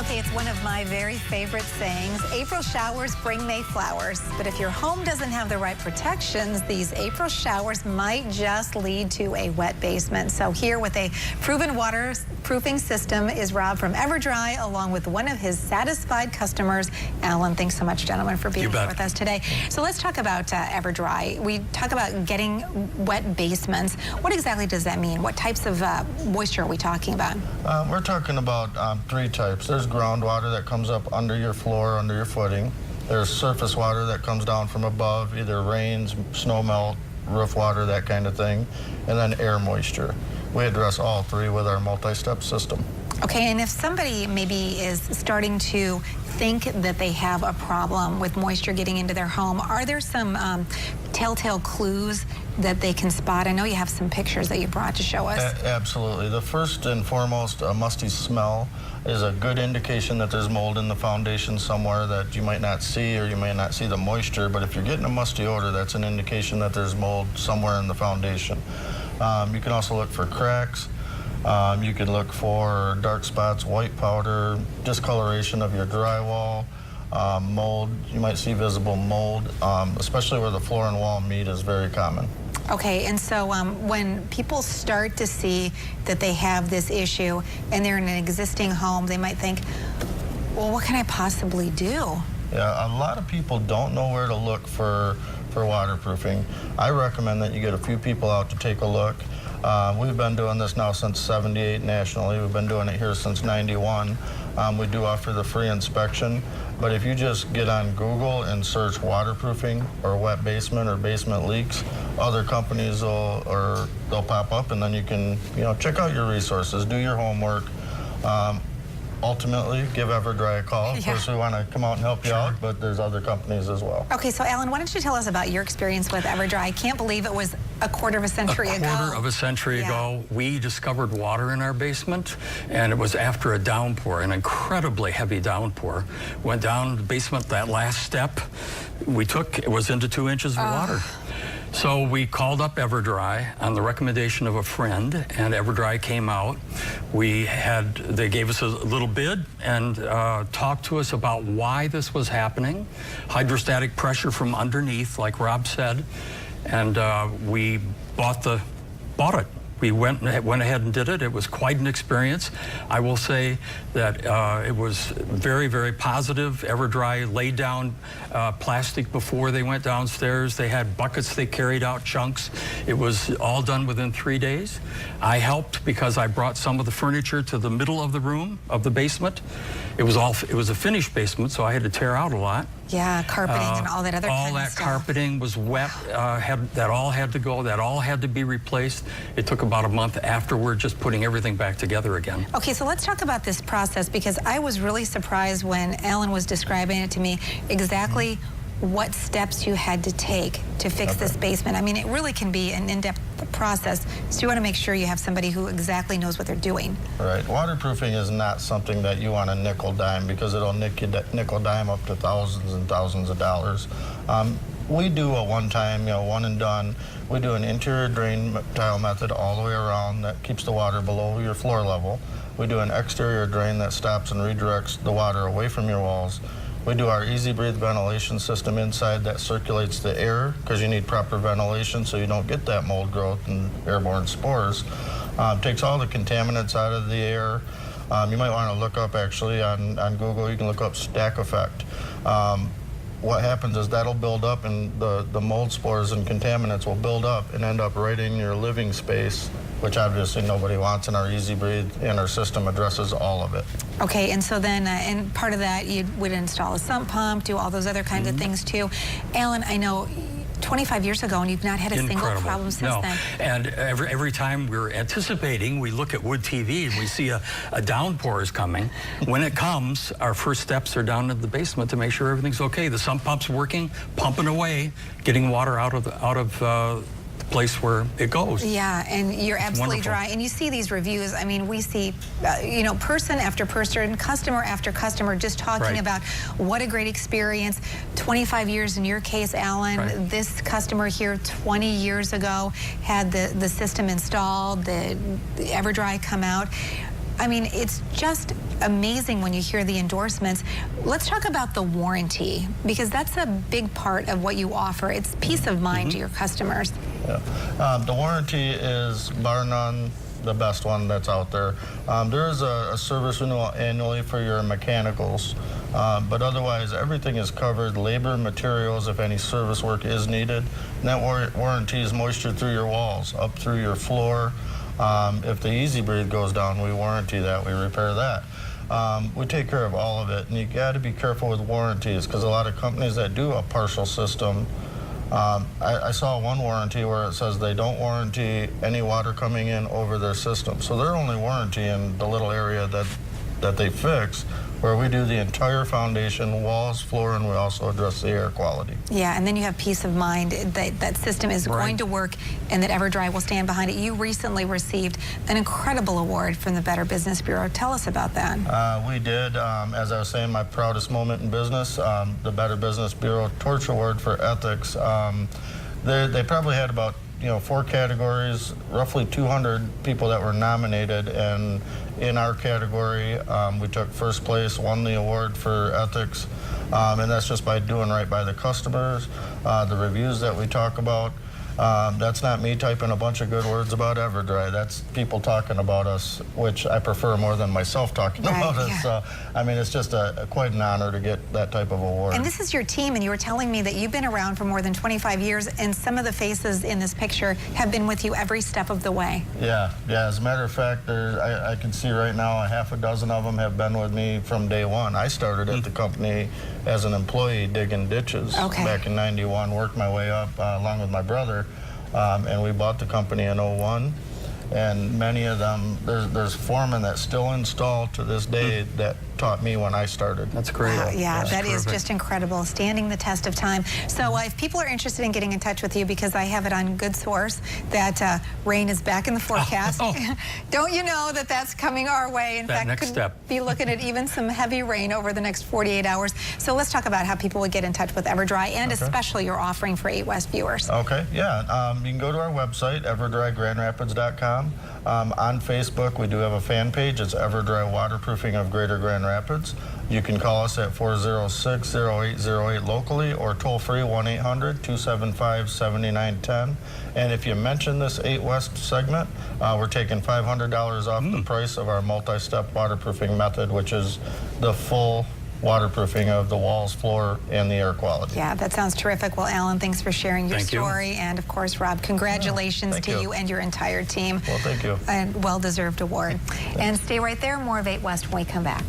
Okay, it's one of my very favorite sayings. April showers bring May flowers. But if your home doesn't have the right protections, these April showers might just lead to a wet basement. So here with a proven waterproofing system is Rob from Everdry, along with one of his satisfied customers, Alan. Thanks so much, gentlemen, for being here with us today. So let's talk about Everdry. We talk about getting wet basements. What exactly does that mean? What types of moisture are we talking about? We're talking about three types. There's groundwater that comes up under your floor, under your footing. There's surface water that comes down from above, either rains, snow melt, roof water, that kind of thing, and then air moisture. We address all three with our multi-step system. Okay, and if somebody maybe is starting to think that they have a problem with moisture getting into their home, are there some telltale clues that they can spot? I know you have some pictures that you brought to show us. Absolutely. The first and foremost, a musty smell is a good indication that there's mold in the foundation somewhere that you might not see, or you may not see the moisture, but if you're getting a musty odor, that's an indication that there's mold somewhere in the foundation. You can also look for cracks. You can look for dark spots, white powder, discoloration of your drywall, mold. You might see visible mold, especially where the floor and wall meet is very common. Okay, and so when people start to see that they have this issue and they're in an existing home, they might think, well, what can I possibly do? Yeah, a lot of people don't know where to look for waterproofing. I recommend that you get a few people out to take a look. We've been doing this now since '78 nationally. We've been doing it here since '91. We do offer the free inspection, but if you just get on Google and search waterproofing or wet basement or basement leaks, other companies they'll pop up, and then you can check out your resources, do your homework. Ultimately, give Everdry a call. Of course, we want to come out and help you out, but there's other companies as well. Okay, so Alan, why don't you tell us about your experience with Everdry? I can't believe it was a quarter of a century ago. A quarter of a century ago, we discovered water in our basement, and it was after a downpour, an incredibly heavy downpour. Went down the basement, that last step we took, it was into 2 inches of water. So we called up Everdry on the recommendation of a friend, and Everdry came out. They gave us a little bid and talked to us about why this was happening. Hydrostatic pressure from underneath, like Rob said, and we bought it. We went ahead and did it. It was quite an experience. I will say that it was very, very positive. Everdry laid down plastic before they went downstairs. They had buckets they carried out, chunks. It was all done within 3 days. I helped because I brought some of the furniture to the middle of the room, of the basement. It was a finished basement, so I had to tear out a lot. Yeah, carpeting and all that other kind of stuff. All that carpeting was wet. That all had to go. That all had to be replaced. It took about a month afterward, just putting everything back together again. Okay, so let's talk about this process, because I was really surprised when Alan was describing it to me exactly what steps you had to take to fix this basement. I mean, it really can be an in-depth process, so you want to make sure you have somebody who exactly knows what they're doing. Right. Waterproofing is not something that you want to nickel dime, because it'll nickel dime up to thousands and thousands of dollars. We do a one-time, one and done. We do an interior drain tile method all the way around that keeps the water below your floor level. We do an exterior drain that stops and redirects the water away from your walls. We do our Easy Breathe ventilation system inside that circulates the air, because you need proper ventilation so you don't get that mold growth and airborne spores. Takes all the contaminants out of the air. You might want to look up, actually, on Google, you can look up stack effect. What happens is that'll build up, and the mold spores and contaminants will build up and end up right in your living space, which obviously nobody wants, and our Easy Breathe and our system addresses all of it. Okay, and so then, and part of that, you would install a sump pump, do all those other kinds of things too. Alan, I know 25 years ago, and you've not had a single problem since then. And every time we're anticipating, we look at Wood TV and we see a downpour is coming. When it comes, our first steps are down in the basement to make sure everything's okay. The sump pump's working, pumping away, getting water out of the place where it goes. Yeah, and you're absolutely dry. And you see these reviews. I mean, we see, person after person, customer after customer just talking about what a great experience. 25 years in your case, Alan. This customer here 20 years ago had the system installed, the Everdry come out. I mean, it's just amazing when you hear the endorsements. Let's talk about the warranty, because that's a big part of what you offer. It's peace of mind to your customers. Yeah. The warranty is, bar none, the best one that's out there. There is a service renewal annually for your mechanicals, but otherwise everything is covered, labor, materials, if any service work is needed. And that warranty is moisture through your walls, up through your floor. If the Easy Breathe goes down, we warranty that, we repair that. We take care of all of it, and you got to be careful with warranties, because a lot of companies that do a partial system, I saw one warranty where it says they don't warranty any water coming in over their system. So they're only warrantying the little area that they fix, where we do the entire foundation, walls, floor, and we also address the air quality. Yeah, and then you have peace of mind that that system is going to work and that Everdry will stand behind it. You recently received an incredible award from the Better Business Bureau. Tell us about that. We did. As I was saying, my proudest moment in business, the Better Business Bureau Torch Award for Ethics. They probably had about 4 categories, roughly 200 people that were nominated, and in our category, we took first place, won the award for ethics, and that's just by doing right by the customers, the reviews that we talk about. That's not me typing a bunch of good words about Everdry. That's people talking about us, which I prefer more than myself talking about us. So, I mean, it's just quite an honor to get that type of award. And this is your team, and you were telling me that you've been around for more than 25 years, and some of the faces in this picture have been with you every step of the way. Yeah. As a matter of fact, I can see right now a half a dozen of them have been with me from day one. I started at the company as an employee digging ditches back in '91, worked my way up along with my brother. And we bought the company in '01, and many of them, there's foremen that still install to this day that taught me when I started. That's great. Wow, yeah, That's that is terrific. just incredible, standing the test of time. So if people are interested in getting in touch with you, because I have it on good source that rain is back in the forecast. Don't you know that that's coming our way? In fact, could be looking at even some heavy rain over the next 48 hours. So let's talk about how people would get in touch with Everdry, and especially your offering for 8 West viewers. Okay, yeah. You can go to our website, everdrygrandrapids.com. On Facebook, we do have a fan page. It's Everdry Waterproofing of Greater Grand Rapids. You can call us at 406-0808 locally, or toll free 1-800-275-7910. And if you mention this 8 West segment, we're taking $500 off the price of our multi-step waterproofing method, which is the full waterproofing of the walls, floor, and the air quality. Yeah, that sounds terrific. Well, Alan, thanks for sharing your story. And of course, Rob, congratulations to you and your entire team. Well, thank you. And well-deserved award. And stay right there. More of 8 West when we come back.